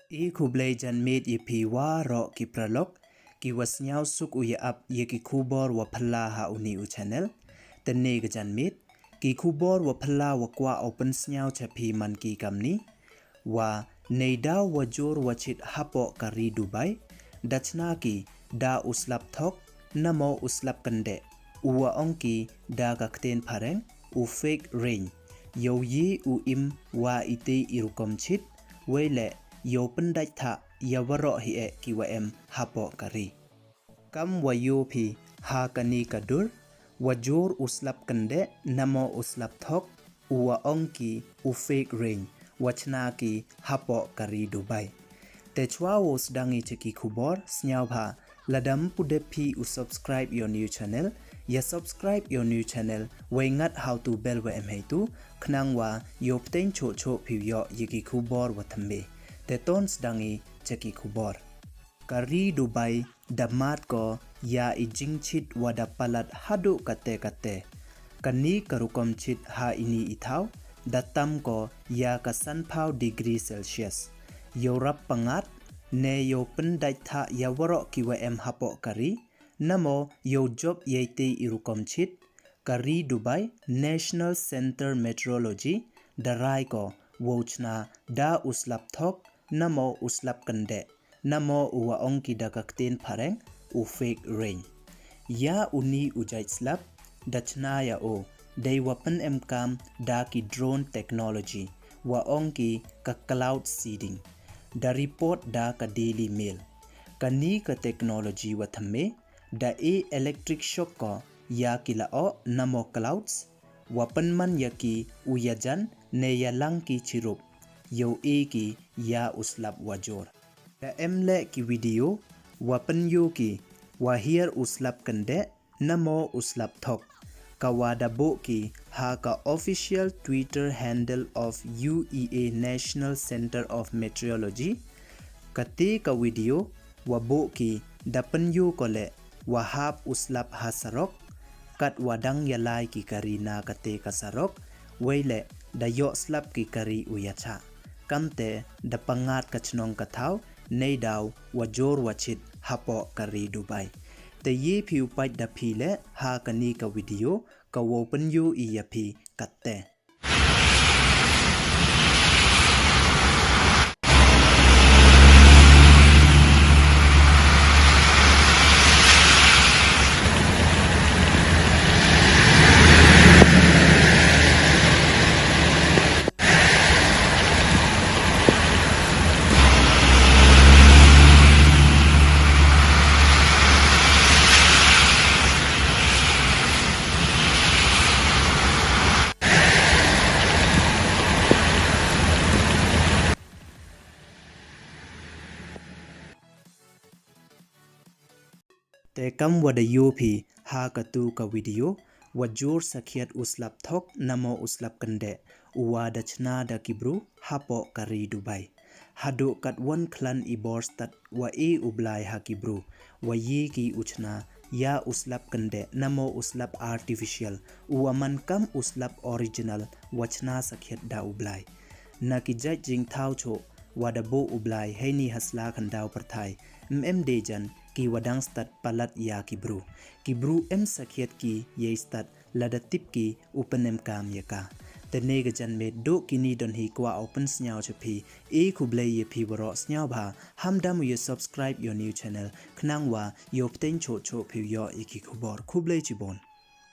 E kublai jan made ye pi wa ro ki pralok ki was nyao suk u ya ap ye ki kubor wa phala ha uni u channel the ne ga jan made ki kubor wa phala wa kwa open nyao cha pi man ki kamni wa neidaw wa jor wa chit hapo kari Dubai dachna ki da uslap thok namo uslap kande uwa onki da kakten phareng u fake rain yo yi u im wa ite irukom chit wele yo pendai tha yawaro hi e kiwa em hapo kari kam wa yo pi ha kani kadur wa jor uslap kande namo uslap thok uwa onki u fake rain wachna ki hapo kari Dubai te chwa was dangi cheki khubor snyau bha ladam pude pi u subscribe your new channel ya subscribe your new channel wengat how to bell wa em heitu khnang wa yo pten cho cho pi yo yiki khubor wa thambe te tons dangi cheki khubor kari Dubai damat ko ya ijing chit wada palat hadu kate kate kani karukom chit ha ini ithau datam ko ya ka sanphau degree celsius yorap pangat ne yo pendai tha yawaro kiwa em hapo kari namo yo job yete irukom chit kari Dubai National Center Meteorology darai ko wochna da uslap thok namo uslap kande namo uwa onki dakakten phareng u fake rain ya uni ujai slap dachna ya o dei wapen emkam da ki drone technology wa onki ka cloud seeding da report da ka daily mail kani ka technology wa thamme da e electric shock ko ya kila o namo clouds wapen man yaki uyajan ne yalang ki chirup yo e ki ya uslap wajor da emle ki video wapen yo ki wa here uslap kande namo uslap thok kawada bo ki ha ka official Twitter handle of UEA National Center of Meteorology kate ka video wa bo ki dapan yo kole wa hap uslap hasarok kat wadang yalai ki karina kate kasarok wele da yo slap ki kari uyacha kamte da pangat kachnong kathau neidaw wa jor wa chit hapo kari Dubai te ye phiu pai da phile ha kani ka video ka wopen yu iya phi katte te kam wada yopi ha ka tu ka video wa jor sakhiat uslap thok namo uslap kande uwa dachna da kibru hapo kari Dubai hado kat one clan ibor stat wa e ublai ha kibru wa ye ki uchna ya uslap kande namo uslap artificial uwa man kam uslap original wachna sakhiat da ublai na ki jai jing thau cho wada bo ublai heini hasla khandau parthai dejan ki wadang stat palat ya kibru em sakhiat ki ye stat ladatip ki upanem kam yaka tene ga jan me do kini don hi kwa open snyao chapi e khublei ye phi waro snyao bha hamdam ye subscribe your new channel khnangwa yo pten cho cho phi yo iki khubor khublei chibon